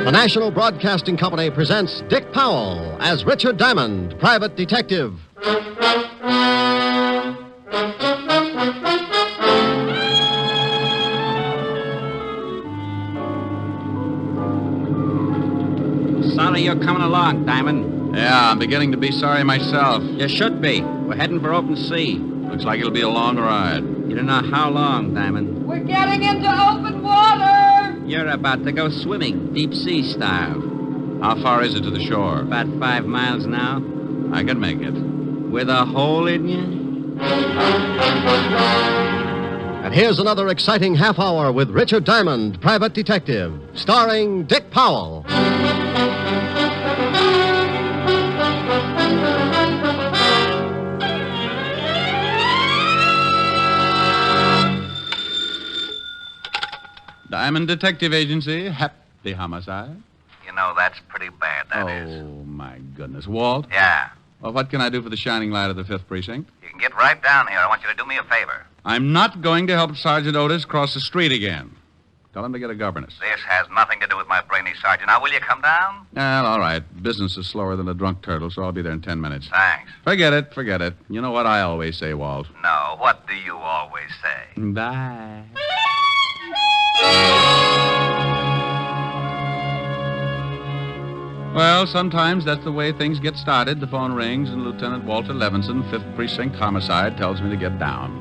The National Broadcasting Company presents Dick Powell as Richard Diamond, private detective. Sorry you're coming along, Diamond. Yeah, I'm beginning to be sorry myself. You should be. We're heading for open sea. Looks like it'll be a long ride. You don't know how long, Diamond. We're getting into open water. You're about to go swimming, deep sea style. How far is it to the shore? About 5 miles now. I can make it. With a hole in you? And here's another exciting half hour with Richard Diamond, private detective, starring Dick Powell. Diamond Detective Agency, happy homicide. You know, that's pretty bad, that is. Oh, my goodness. Walt? Yeah. Well, what can I do for the shining light of the 5th Precinct? You can get right down here. I want you to do me a favor. I'm not going to help Sergeant Otis cross the street again. Tell him to get a governess. This has nothing to do with my brainy sergeant. Now, will you come down? Well, all right. Business is slower than a drunk turtle, so I'll be there in 10 minutes. Thanks. Forget it. You know what I always say, Walt. No, what do you always say? Bye. Well, sometimes that's the way things get started. The phone rings, and Lieutenant Walter Levinson, 5th Precinct Homicide, tells me to get down.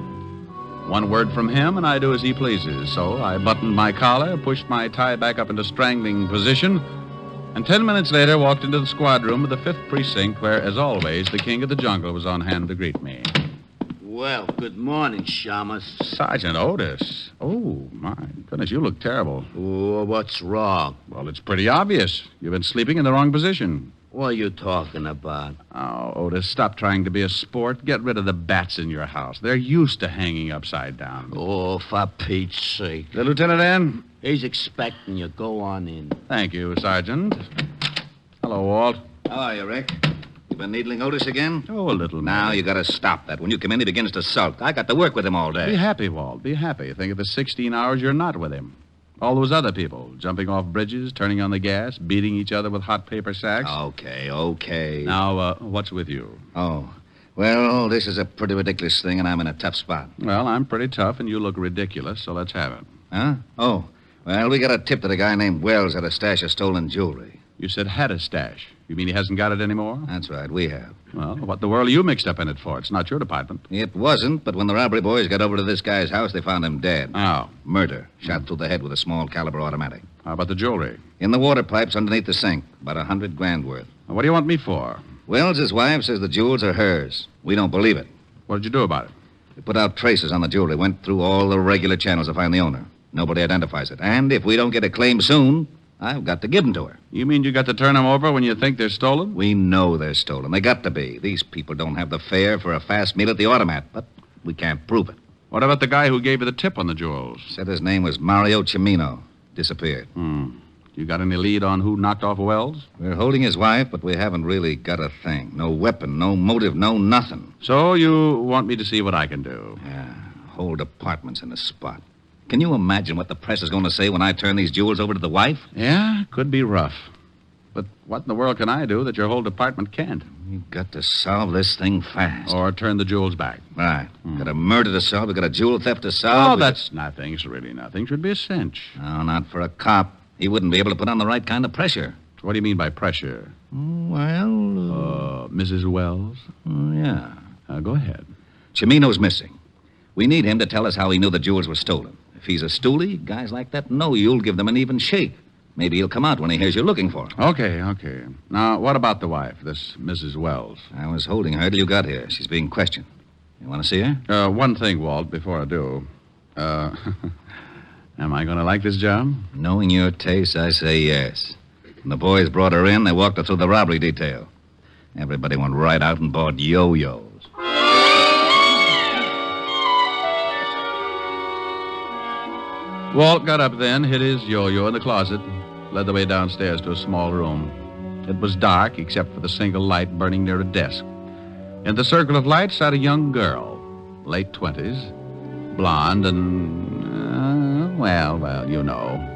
One word from him, and I do as he pleases. So I buttoned my collar, pushed my tie back up into strangling position, and 10 minutes later walked into the squad room of the 5th Precinct, where, as always, the king of the jungle was on hand to greet me. Well, good morning, Shamus. Sergeant Otis. Oh, my goodness, you look terrible. Oh, what's wrong? Well, it's pretty obvious. You've been sleeping in the wrong position. What are you talking about? Oh, Otis, stop trying to be a sport. Get rid of the bats in your house. They're used to hanging upside down. Oh, for Pete's sake. The lieutenant in? He's expecting you. Go on in. Thank you, Sergeant. Hello, Walt. How are you, Rick? You been needling Otis again? Oh, a little. Now, you got to stop that. When you come in, he begins to sulk. I got to work with him all day. Be happy, Walt. Be happy. Think of the 16 hours you're not with him. All those other people, jumping off bridges, turning on the gas, beating each other with hot paper sacks. Okay. Now, what's with you? Oh, well, this is a pretty ridiculous thing, and I'm in a tough spot. Well, I'm pretty tough, and you look ridiculous, so let's have it. Huh? Oh, well, we got a tip that a guy named Wells had a stash of stolen jewelry. You said had a stash. You mean he hasn't got it anymore? That's right, we have. Well, what the world are you mixed up in it for? It's not your department. It wasn't, but when the robbery boys got over to this guy's house, they found him dead. Oh. Murder. Shot through the head with a small caliber automatic. How about the jewelry? In the water pipes underneath the sink. About $100,000 worth. What do you want me for? Wells' wife says the jewels are hers. We don't believe it. What did you do about it? We put out traces on the jewelry. Went through all the regular channels to find the owner. Nobody identifies it. And if we don't get a claim soon, I've got to give them to her. You mean you got to turn them over when you think they're stolen? We know they're stolen. They got to be. These people don't have the fare for a fast meal at the automat, but we can't prove it. What about the guy who gave you the tip on the jewels? Said his name was Mario Cimino. Disappeared. You got any lead on who knocked off Wells? We're holding his wife, but we haven't really got a thing. No weapon, no motive, no nothing. So you want me to see what I can do? Yeah, whole department's in the spot. Can you imagine what the press is going to say when I turn these jewels over to the wife? Yeah, could be rough. But what in the world can I do that your whole department can't? We've got to solve this thing fast. Or turn the jewels back. Right. Got a murder to solve. We've got a jewel theft to solve. Oh, that's nothing. It's really nothing. Should be a cinch. No, not for a cop. He wouldn't be able to put on the right kind of pressure. What do you mean by pressure? Well... Mrs. Wells? Yeah. Go ahead. Cimino's missing. We need him to tell us how he knew the jewels were stolen. If he's a stoolie, guys like that know you'll give them an even shake. Maybe he'll come out when he hears you're looking for him. Okay. Now, what about the wife, this Mrs. Wells? I was holding her till you got here. She's being questioned. You want to see her? One thing, Walt, before I do. Am I going to like this job? Knowing your taste, I say yes. When the boys brought her in, they walked her through the robbery detail. Everybody went right out and bought yo-yos. Walt got up then, hid his yo-yo in the closet, led the way downstairs to a small room. It was dark, except for the single light burning near a desk. In the circle of light sat a young girl, late 20s, blonde and, well, you know.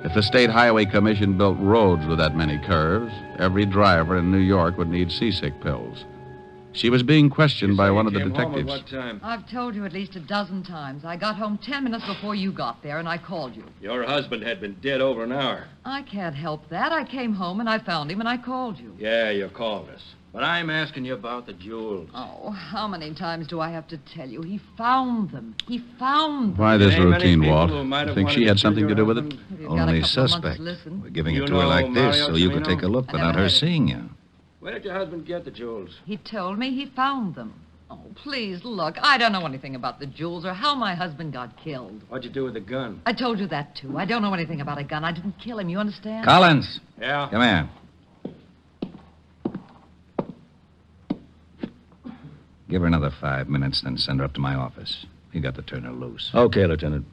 If the State Highway Commission built roads with that many curves, every driver in New York would need seasick pills. She was being questioned by one of the detectives. What time? I've told you at least a dozen times. I got home 10 minutes before you got there, and I called you. Your husband had been dead over an hour. I can't help that. I came home, and I found him, and I called you. Yeah, you called us. But I'm asking you about the jewels. Oh, how many times do I have to tell you? He found them. He found them. Why this There ain't many routine, people Walt? who might You have think she wanted had to something kill to do your with it? husband. If you've got a Only couple of months suspect. to listen. We're giving You it to her like know this Mario so you could Cimino? take a look I without never her heard of seeing you. Where did your husband get the jewels? He told me he found them. Oh, please, look. I don't know anything about the jewels or how my husband got killed. What'd you do with the gun? I told you that, too. I don't know anything about a gun. I didn't kill him. You understand? Collins, Yeah. come here. Give her another 5 minutes, then send her up to my office. You got to turn her loose. Okay, Lieutenant.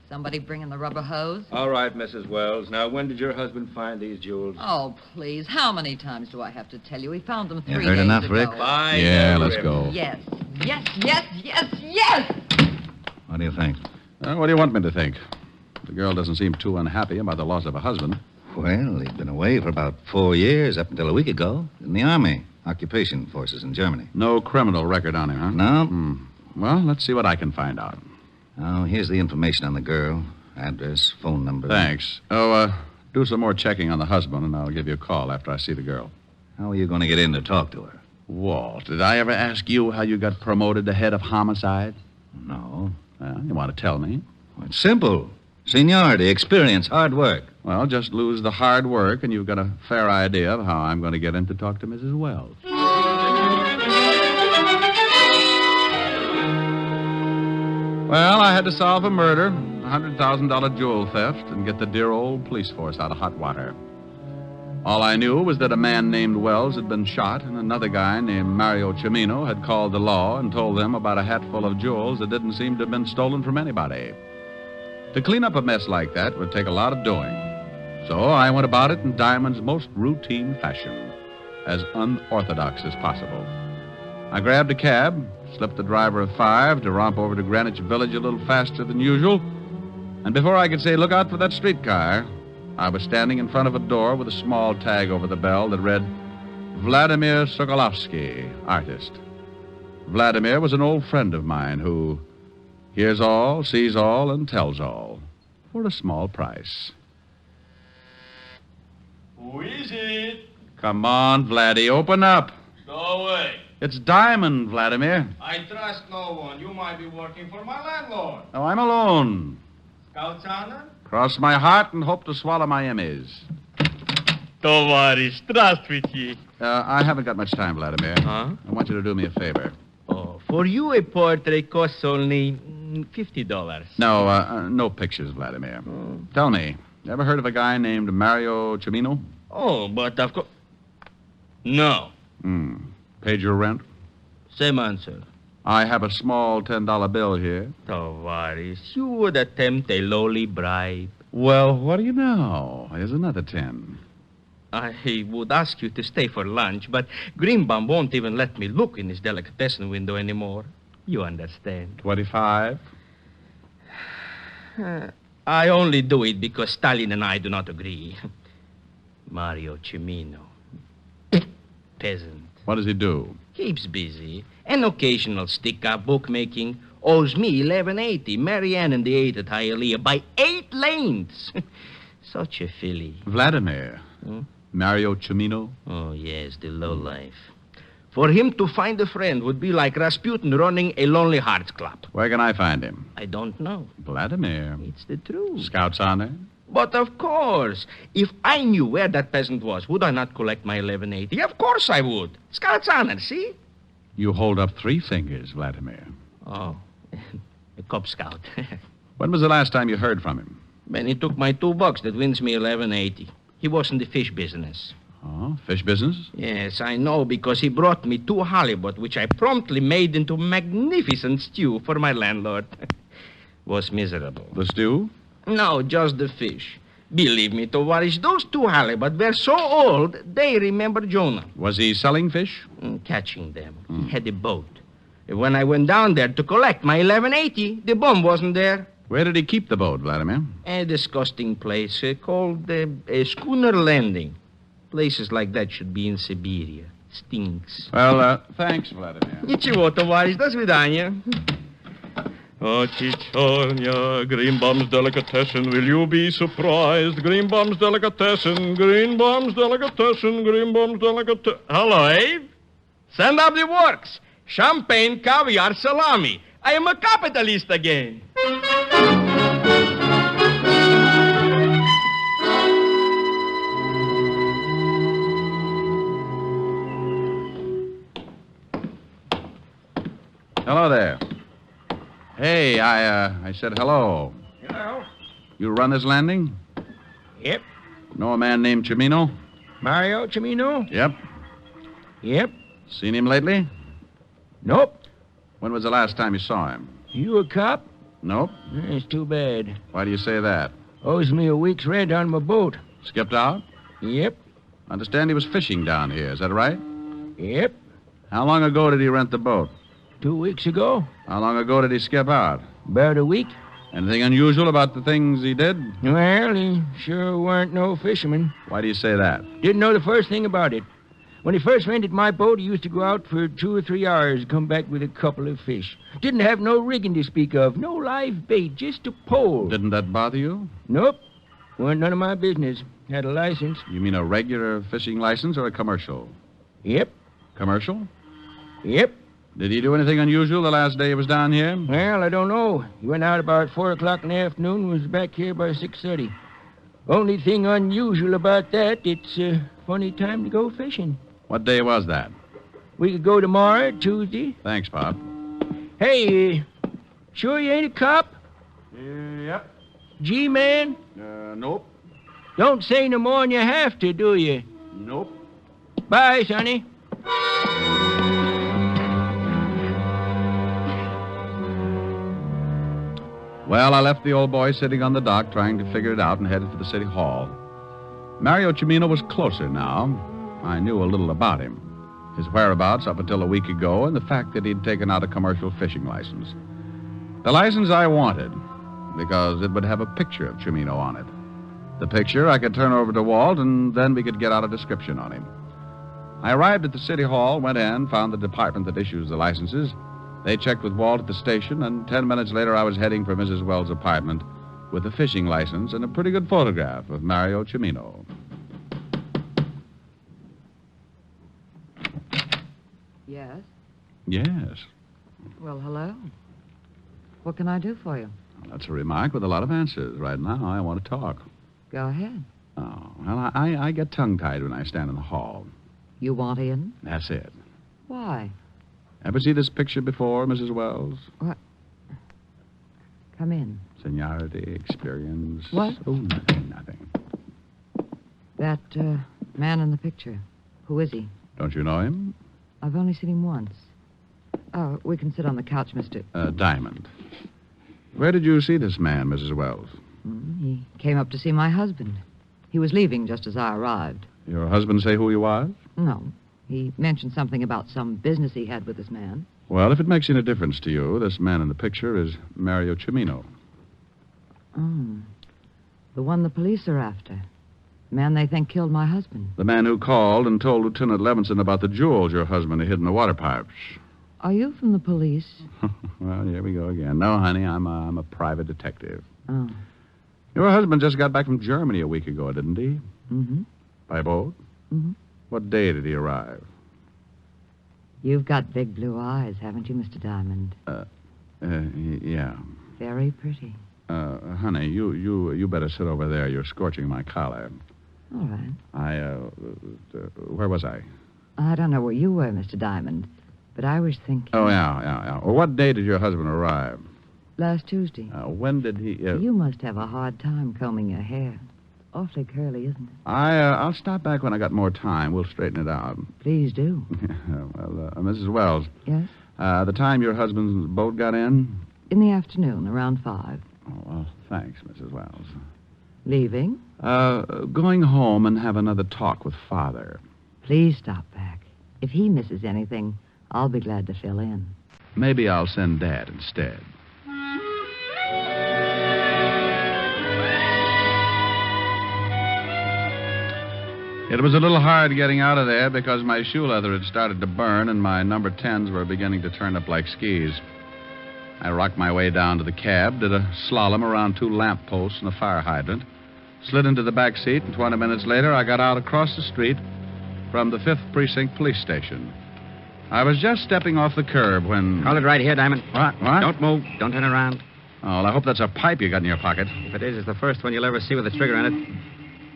Somebody bringing the rubber hose? All right, Mrs. Wells. Now, when did your husband find these jewels? Oh, please. How many times do I have to tell you? He found them 3 You days heard enough, ago. Rick? Fine. Yeah, let's go. Yes. Yes, yes, yes, yes! What do you think? What do you want me to think? The girl doesn't seem too unhappy about the loss of a husband. Well, he'd been away for about 4 years, up until a week ago, in the Army, occupation forces in Germany. No criminal record on him, huh? No? Well, let's see what I can find out. Oh, here's the information on the girl. Address, phone number. Thanks. Oh, do some more checking on the husband, and I'll give you a call after I see the girl. How are you going to get in to talk to her? Walt, did I ever ask you how you got promoted to head of homicide? No. Well, you want to tell me? Well, it's simple. Seniority, experience, hard work. Well, just lose the hard work, and you've got a fair idea of how I'm going to get in to talk to Mrs. Wells. Well, I had to solve a murder, a $100,000 jewel theft, and get the dear old police force out of hot water. All I knew was that a man named Wells had been shot, and another guy named Mario Cimino had called the law and told them about a hatful of jewels that didn't seem to have been stolen from anybody. To clean up a mess like that would take a lot of doing. So I went about it in Diamond's most routine fashion, as unorthodox as possible. I grabbed a cab, slipped the driver a 5 to romp over to Greenwich Village a little faster than usual, and before I could say, "Look out for that streetcar," I was standing in front of a door with a small tag over the bell that read, "Vladimir Sokolovsky, artist." Vladimir was an old friend of mine who hears all, sees all, and tells all for a small price. Who is it? Come on, Vladdy, open up. Go away. It's Diamond, Vladimir. I trust no one. You might be working for my landlord. Oh, I'm alone. Scout's honor? Cross my heart and hope to swallow my Emmys. Товарищ, здравствуйте. I haven't got much time, Vladimir. Huh? I want you to do me a favor. Oh, for you a portrait costs only $50. No, no pictures, Vladimir. Tell me, ever heard of a guy named Mario Cimino? Oh, but of course... No. Paid your rent? Same answer. I have a small $10 bill here. Tavares, you would attempt a lowly bribe. Well, what do you know? Here's another 10. I would ask you to stay for lunch, but Greenbaum won't even let me look in his delicatessen window anymore. You understand. 25. I only do it because Stalin and I do not agree. Mario Cimino. Peasant. What does he do? Keeps busy. An occasional stick-up bookmaking. Owes me $11.80. Marianne and the 8 at Hialeah by 8 lanes. Such a filly. Vladimir. Hmm? Mario Cimino? Oh, yes, the lowlife. For him to find a friend would be like Rasputin running a Lonely Hearts Club. Where can I find him? I don't know. Vladimir. It's the truth. Scout's honor? But of course, if I knew where that peasant was, would I not collect my $11.80? Of course I would. Scout's honor, see? You hold up 3 fingers, Vladimir. Oh, a Cub Scout. When was the last time you heard from him? When he took my $2 that wins me 11.80. He was in the fish business. Oh, fish business? Yes, I know, because he brought me 2 halibut, which I promptly made into magnificent stew for my landlord. Was miserable. The stew? No, just the fish. Believe me, Tovarish, those 2 halibut were so old, they remember Jonah. Was he selling fish? Catching them. He had a boat. When I went down there to collect my 11.80, the bum wasn't there. Where did he keep the boat, Vladimir? A disgusting place called Schooner Landing. Places like that should be in Siberia. Stinks. Well, thanks, Vladimir. Ничего, товарищ, до свидания. Oh, Chichonia, Greenbaum's Delicatessen, will you be surprised? Greenbaum's Delicatessen, Greenbaum's Delicatessen, Greenbaum's Delicatessen. Hello, Abe. Send up the works. Champagne, caviar, salami. I am a capitalist again. Hello there. Hey, I said hello. Hello. You run this landing? Yep. Know a man named Cimino? Mario Cimino? Yep. Yep. Seen him lately? Nope. When was the last time you saw him? You a cop? Nope. It's too bad. Why do you say that? Owes me a week's rent on my boat. Skipped out? Yep. Understand he was fishing down here, is that right? Yep. How long ago did he rent the boat? 2 weeks ago. How long ago did he skip out? About a week. Anything unusual about the things he did? Well, he sure weren't no fisherman. Why do you say that? Didn't know the first thing about it. When he first rented my boat, he used to go out for 2 or 3 hours and come back with a couple of fish. Didn't have no rigging to speak of, no live bait, just a pole. Didn't that bother you? Nope. Weren't none of my business. Had a license. You mean a regular fishing license or a commercial? Yep. Commercial? Yep. Did he do anything unusual the last day he was down here? Well, I don't know. He went out about 4 o'clock in the afternoon and was back here by 6:30. Only thing unusual about that, it's a funny time to go fishing. What day was that? We could go tomorrow, Tuesday. Thanks, Pop. Hey, sure you ain't a cop? Yep. G-man? Nope. Don't say no more than you have to, do you? Nope. Bye, Sonny. Well, I left the old boy sitting on the dock trying to figure it out and headed for the city hall. Mario Cimino was closer now. I knew a little about him. His whereabouts up until a week ago and the fact that he'd taken out a commercial fishing license. The license I wanted because it would have a picture of Cimino on it. The picture I could turn over to Walt and then we could get out a description on him. I arrived at the city hall, went in, found the department that issues the licenses. They checked with Walt at the station, and 10 minutes later I was heading for Mrs. Wells' apartment with a fishing license and a pretty good photograph of Mario Cimino. Yes? Yes. Well, hello. What can I do for you? That's a remark with a lot of answers. Right now, I want to talk. Go ahead. Oh, well, I get tongue-tied when I stand in the hall. You want in? That's it. Why? Ever see this picture before, Mrs. Wells? What? Come in. Seniority, experience. What? Oh, nothing. That man in the picture. Who is he? Don't you know him? I've only seen him once. Oh, we can sit on the couch, Mr. Diamond. Where did you see this man, Mrs. Wells? He came up to see my husband. He was leaving just as I arrived. Your husband say who he was? No. He mentioned something about some business he had with this man. Well, if it makes any difference to you, this man in the picture is Mario Cimino. Oh. The one the police are after. The man they think killed my husband. The man who called and told Lieutenant Levinson about the jewels your husband had hid in the water pipes. Are you from the police? Well, here we go again. No, honey, I'm a private detective. Oh. Your husband just got back from Germany a week ago, didn't he? Mm-hmm. By boat? Mm-hmm. What day did he arrive? You've got big blue eyes, haven't you, Mr. Diamond? Yeah. Very pretty. Honey, you better sit over there. You're scorching my collar. All right. Where was I? I don't know where you were, Mr. Diamond, but I was thinking... Oh, yeah. Well, what day did your husband arrive? Last Tuesday. When did he... You must have a hard time combing your hair. Awfully curly, isn't it? I'll stop back when I got more time. We'll straighten it out. Please do. Well, Mrs. Wells, Yes? the time your husband's boat got in? In the afternoon, around 5. Oh, well, thanks, Mrs. Wells. Leaving? Going home and have another talk with Father. Please stop back. If he misses anything, I'll be glad to fill in. Maybe I'll send Dad instead. It was a little hard getting out of there because my shoe leather had started to burn and my number 10s were beginning to turn up like skis. I rocked my way down to the cab, did a slalom around 2 lamp posts and a fire hydrant, slid into the back seat, and 20 minutes later I got out across the street from the 5th Precinct Police Station. I was just stepping off the curb when... Hold it right here, Diamond. What? Don't move. Don't turn around. Oh, well, I hope that's a pipe you got in your pocket. If it is, it's the first one you'll ever see with a trigger on it.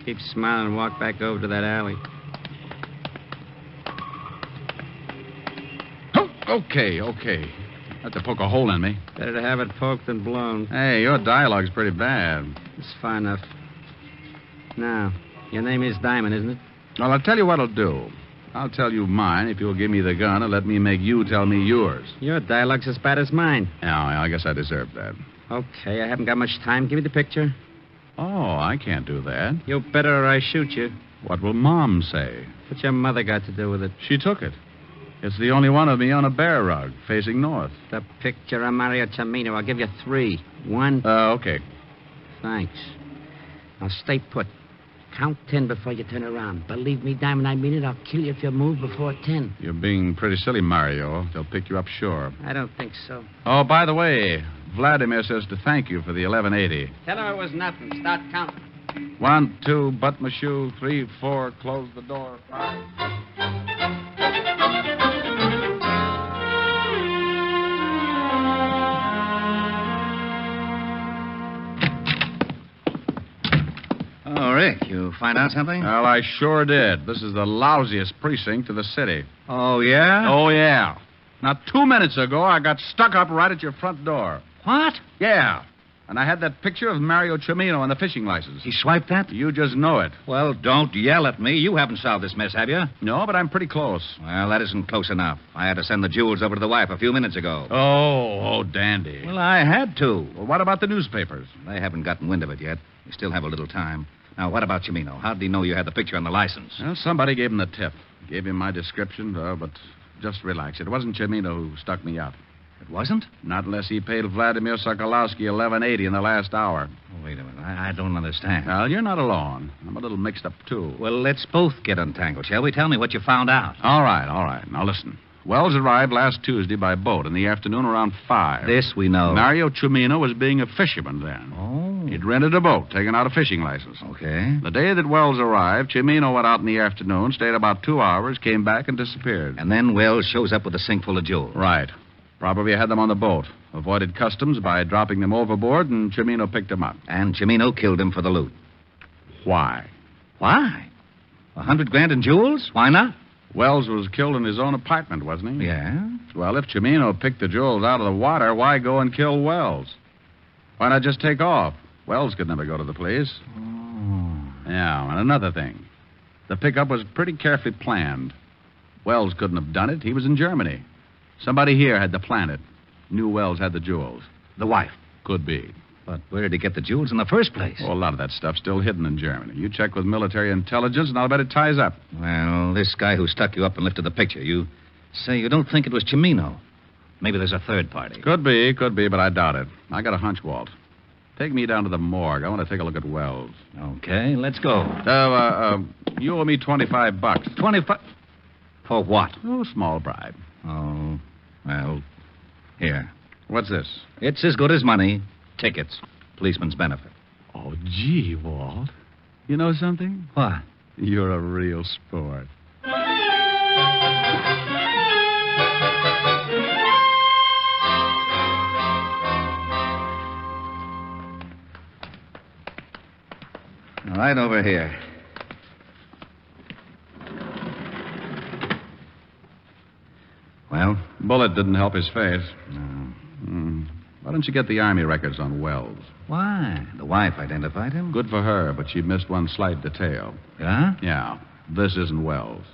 Keep smiling and walk back over to that alley. Oh, okay. Had to poke a hole in me. Better to have it poked than blown. Hey, your dialogue's pretty bad. It's fine enough. Now, your name is Diamond, isn't it? Well, I'll tell you what I'll do. I'll tell you mine if you'll give me the gun and let me make you tell me yours. Your dialogue's as bad as mine. Yeah, I guess I deserve that. Okay, I haven't got much time. Give me the picture. Oh, I can't do that. You better or I shoot you. What will Mom say? What's your mother got to do with it? She took it. It's the only one of me on a bear rug, facing north. The picture of Mario Cimino. I'll give you 3. 1. Okay. Thanks. Now stay put. Count 10 before you turn around. Believe me, Diamond, I mean it. I'll kill you if you move before 10. You're being pretty silly, Mario. They'll pick you up sure. I don't think so. Oh, by the way, Vladimir says to thank you for the 1180. Tell him it was nothing. Start counting. 1, 2, button my shoe. 3, 4, close the door. 5. Oh, Rick, you find out something? Well, I sure did. This is the lousiest precinct of the city. Oh, yeah? Oh, yeah. Now, 2 minutes ago, I got stuck up right at your front door. What? Yeah. And I had that picture of Mario Cimino on the fishing license. He swiped that? You just know it. Well, don't yell at me. You haven't solved this mess, have you? No, but I'm pretty close. Well, that isn't close enough. I had to send the jewels over to the wife a few minutes ago. Oh, dandy. Well, I had to. Well, what about the newspapers? They haven't gotten wind of it yet. We still have a little time. Now, what about Cimino? How did he know you had the picture on the license? Well, somebody gave him the tip. Gave him my description, but just relax. It wasn't Cimino who stuck me up. It wasn't? Not unless he paid Vladimir Sokolowski $11.80 in the last hour. Oh, wait a minute. I don't understand. Well, you're not alone. I'm a little mixed up, too. Well, let's both get untangled, shall we? Tell me what you found out. All right. Now, listen. Wells arrived last Tuesday by boat in the afternoon around 5. This we know. Mario Cimino was being a fisherman then. Oh. He'd rented a boat, taken out a fishing license. Okay. The day that Wells arrived, Cimino went out in the afternoon, stayed about 2 hours, came back, and disappeared. And then Wells shows up with a sink full of jewels. Right. Probably had them on the boat. Avoided customs by dropping them overboard, and Cimino picked them up. And Cimino killed him for the loot. Why? Why? $100,000 in jewels? Why not? Wells was killed in his own apartment, wasn't he? Yeah. Well, if Cimino picked the jewels out of the water, why go and kill Wells? Why not just take off? Wells could never go to the police. Oh. Yeah, and another thing. The pickup was pretty carefully planned. Wells couldn't have done it. He was in Germany. Somebody here had to plan it. Knew Wells had the jewels. The wife. Could be. But where did he get the jewels in the first place? Oh, a lot of that stuff's still hidden in Germany. You check with military intelligence, and I'll bet it ties up. Well, this guy who stuck you up and lifted the picture, you say you don't think it was Cimino. Maybe there's a third party. Could be, but I doubt it. I got a hunch, Walt. Take me down to the morgue. I want to take a look at Wells. Okay, let's go. You owe me $25. 25? For what? Oh, small bribe. Oh, well, here. What's this? It's as good as money. Tickets. Policeman's benefit. Oh, gee, Walt. You know something? What? You're a real sport. Right over here. Well? Bullet didn't help his face. No. Why don't you get the Army records on Wells? Why? The wife identified him? Good for her, but she missed one slight detail. Yeah? Yeah, this isn't Wells.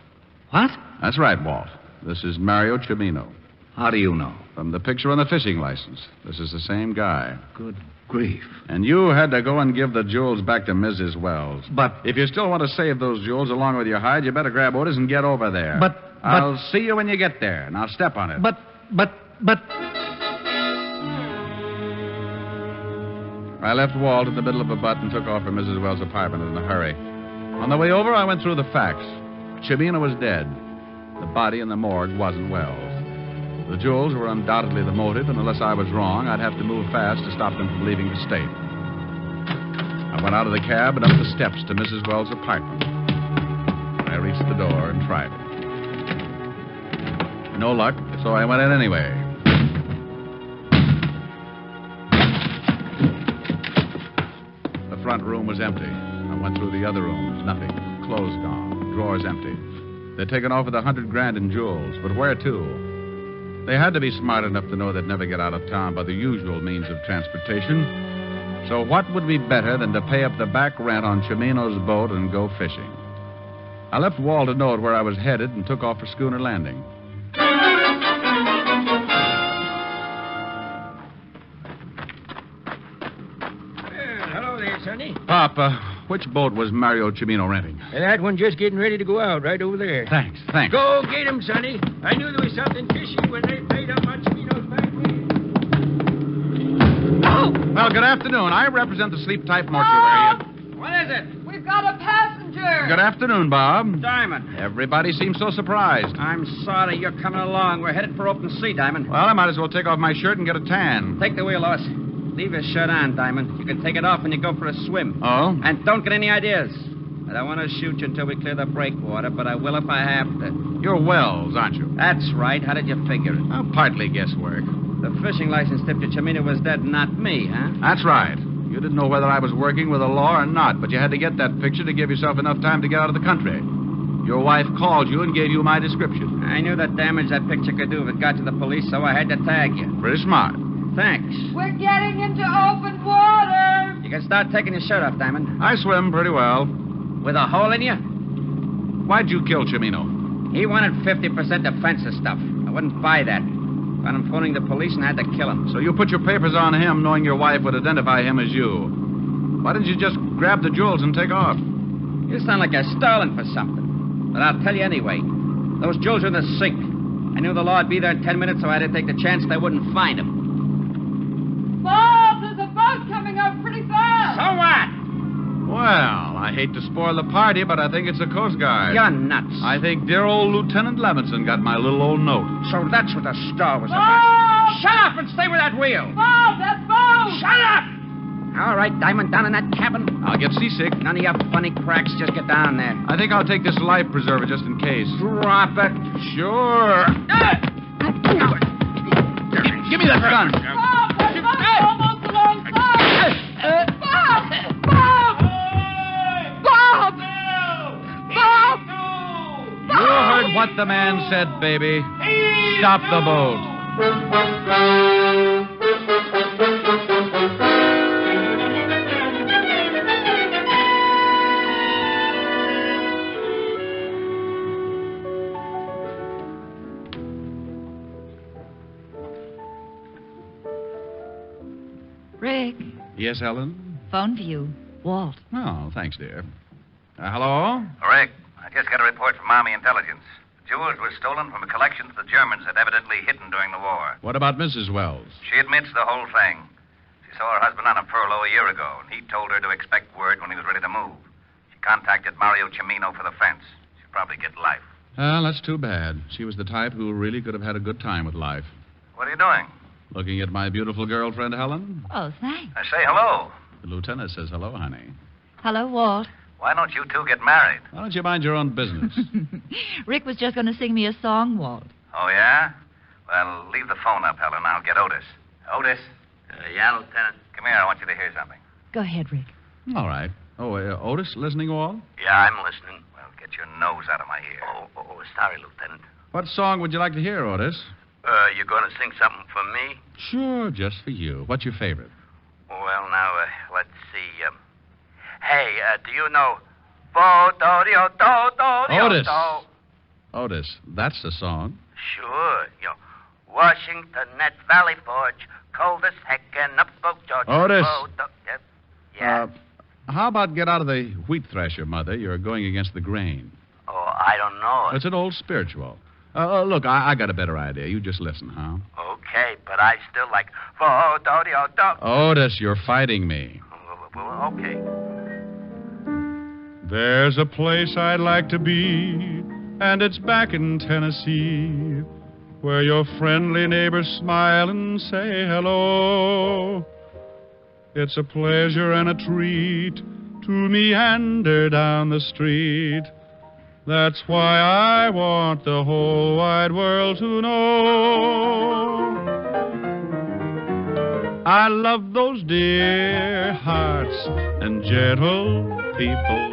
What? That's right, Walt. This is Mario Cimino. How do you know? From the picture on the fishing license. This is the same guy. Good grief. And you had to go and give the jewels back to Mrs. Wells. But... If you still want to save those jewels along with your hide, you better grab Otis and get over there. But... I'll see you when you get there. Now step on it. But... I left Walt in the middle of a butt and took off for Mrs. Wells' apartment in a hurry. On the way over, I went through the facts. Cimino was dead. The body in the morgue wasn't Wells. The jewels were undoubtedly the motive, and unless I was wrong, I'd have to move fast to stop them from leaving the state. I went out of the cab and up the steps to Mrs. Wells' apartment. I reached the door and tried it. No luck, so I went in anyway. The front room was empty. I went through the other rooms. Nothing. Clothes gone. Drawers empty. They'd taken off with $100,000 in jewels, but where to? They had to be smart enough to know they'd never get out of town by the usual means of transportation. So what would be better than to pay up the back rent on Cimino's boat and go fishing? I left Walt a note where I was headed and took off for Schooner Landing. Hello there, Sonny. Pop, which boat was Mario Cimino renting? That one just getting ready to go out, right over there. Thanks. Go get him, Sonny. I knew there was something fishy when they paid up on Cimino's back rent. Oh! Well, good afternoon. I represent the Sleep Type Mortuary. What is it? We've got a passenger. Good afternoon, Bob. Diamond. Everybody seems so surprised. I'm sorry you're coming along. We're headed for open sea, Diamond. Well, I might as well take off my shirt and get a tan. Take the wheel, Lois. Leave your shirt on, Diamond. You can take it off when you go for a swim. Oh? And don't get any ideas. I don't want to shoot you until we clear the breakwater, but I will if I have to. You're Wells, aren't you? That's right. How did you figure it? Oh, partly guesswork. The fishing license tipped you Cimino was dead, not me, huh? That's right. You didn't know whether I was working with the law or not, but you had to get that picture to give yourself enough time to get out of the country. Your wife called you and gave you my description. I knew the damage that picture could do if it got to the police, so I had to tag you. Pretty smart. Thanks. We're getting into open water. You can start taking your shirt off, Diamond. I swim pretty well. With a hole in you? Why'd you kill Cimino? He wanted 50% defensive stuff. I wouldn't buy that. Found him phoning the police and I had to kill him. So you put your papers on him knowing your wife would identify him as you. Why didn't you just grab the jewels and take off? You sound like you're stalling for something. But I'll tell you anyway. Those jewels are in the sink. I knew the law would be there in 10 minutes, so I had to take the chance they wouldn't find him. Bob, there's a boat coming up pretty fast. So what? Well, I hate to spoil the party, but I think it's the Coast Guard. You're nuts. I think dear old Lieutenant Levinson got my little old note. So that's what the star was Bob! about. Shut up and stay with that wheel. Bob, that boat. Shut up! All right, Diamond, down in that cabin. I'll get seasick. None of your funny cracks. Just get down there. I think I'll take this life preserver just in case. Drop it. Sure. Give me that gun. Bob, that boat's almost alongside. Bob! Bob! Bob! Bob! You heard what the man said, baby. Stop the boat. Rick, Yes, Helen? phone for you. Walt. Oh, thanks, dear. Hello? Rick, I just got a report from Army Intelligence. The jewels were stolen from a collection the Germans had evidently hidden during the war. What about Mrs. Wells? She admits the whole thing. She saw her husband on a furlough a year ago, and he told her to expect word when he was ready to move. She contacted Mario Cimino for the fence. She'll probably get life. Well, that's too bad. She was the type who really could have had a good time with life. What are you doing? Looking at my beautiful girlfriend, Helen? Oh, thanks. I say hello. The lieutenant says hello, honey. Hello, Walt. Why don't you two get married? Why don't you mind your own business? Rick was just going to sing me a song, Walt. Oh, yeah? Well, leave the phone up, Helen. I'll get Otis. Otis? Yeah, Lieutenant. Come here. I want you to hear something. Go ahead, Rick. All right. Oh, Otis, listening all? Yeah, I'm listening. Well, get your nose out of my ear. Oh, sorry, Lieutenant. What song would you like to hear, Otis? You going to sing something for me? Sure, just for you. What's your favorite? Well, now, let's see. Hey, do you know... Otis. Otis, that's the song. Sure. Washington at Valley Forge, cold as heck, and up go George. Otis. Yeah. How about get out of the wheat thresher, Mother? You're going against the grain. Oh, I don't know. It's an old spiritual. Look, I got a better idea. You just listen, huh? Okay, but I still like... Otis, you're fighting me. Well, okay. There's a place I'd like to be, and it's back in Tennessee, where your friendly neighbors smile and say hello. It's a pleasure and a treat to meander down the street. That's why I want the whole wide world to know. I love those dear hearts and gentle people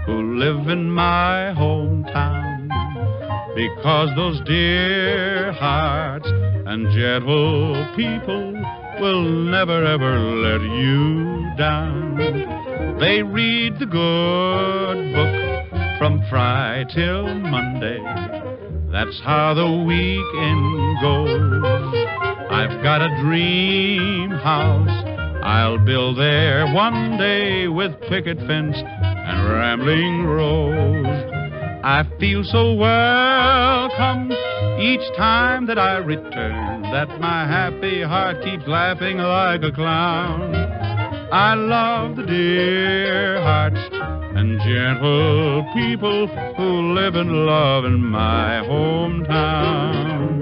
who live in my hometown, because those dear hearts and gentle people will never ever let you down. They read the good book from Friday till Monday. That's how the weekend goes. I've got a dream house I'll build there one day, with picket fence and rambling rose. I feel so welcome each time that I return, that my happy heart keeps laughing like a clown. I love the dear hearts and gentle people who live and love in my hometown.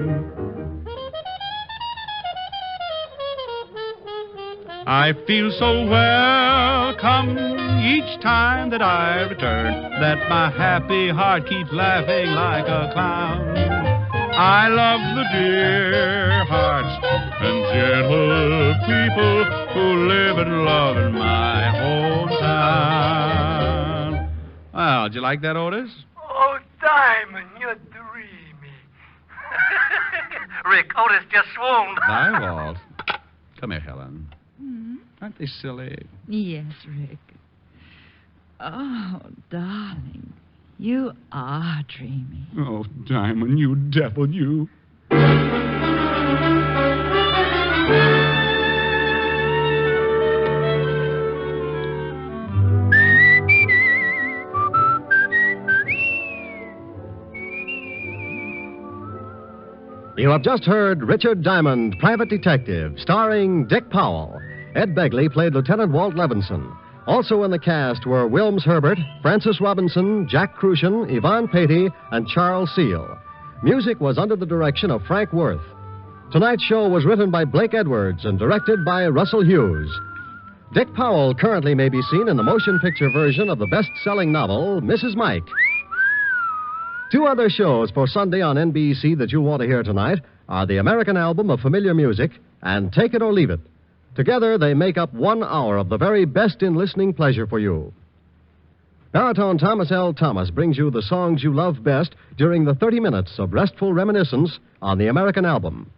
I feel so welcome each time that I return, that my happy heart keeps laughing like a clown. I love the dear hearts and gentle people who live and love in my hometown. Well, did you like that, Otis? Oh, Diamond, you're dreamy. Rick, Otis just swooned. Bye, Walt. Come here, Helen. Aren't they silly? Yes, Rick. Oh, darling, you are dreamy. Oh, Diamond, you devil, you. You have just heard Richard Diamond, Private Detective, starring Dick Powell. Ed Begley played Lieutenant Walt Levinson. Also in the cast were Wilms Herbert, Francis Robinson, Jack Crucian, Yvonne Patey, and Charles Seal. Music was under the direction of Frank Worth. Tonight's show was written by Blake Edwards and directed by Russell Hughes. Dick Powell currently may be seen in the motion picture version of the best-selling novel, Mrs. Mike. Two other shows for Sunday on NBC that you'll want to hear tonight are the American Album of Familiar Music and Take It or Leave It. Together, they make up 1 hour of the very best in listening pleasure for you. Baritone Thomas L. Thomas brings you the songs you love best during the 30 minutes of restful reminiscence on the American Album.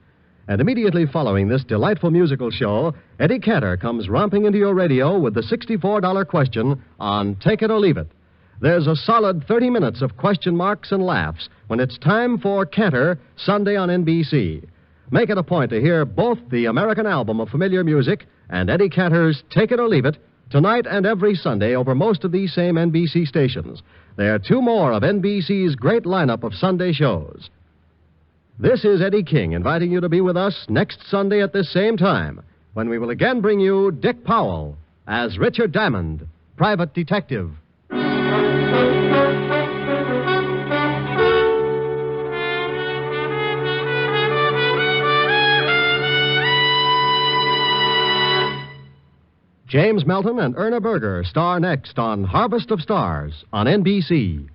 And immediately following this delightful musical show, Eddie Cantor comes romping into your radio with the $64 question on Take It or Leave It. There's a solid 30 minutes of question marks and laughs when it's time for Cantor, Sunday on NBC. Make it a point to hear both the American Album of Familiar Music and Eddie Cantor's Take It or Leave It tonight and every Sunday over most of these same NBC stations. There are 2 more of NBC's great lineup of Sunday shows. This is Eddie King inviting you to be with us next Sunday at this same time, when we will again bring you Dick Powell as Richard Diamond, Private Detective. James Melton and Erna Berger star next on Harvest of Stars on NBC.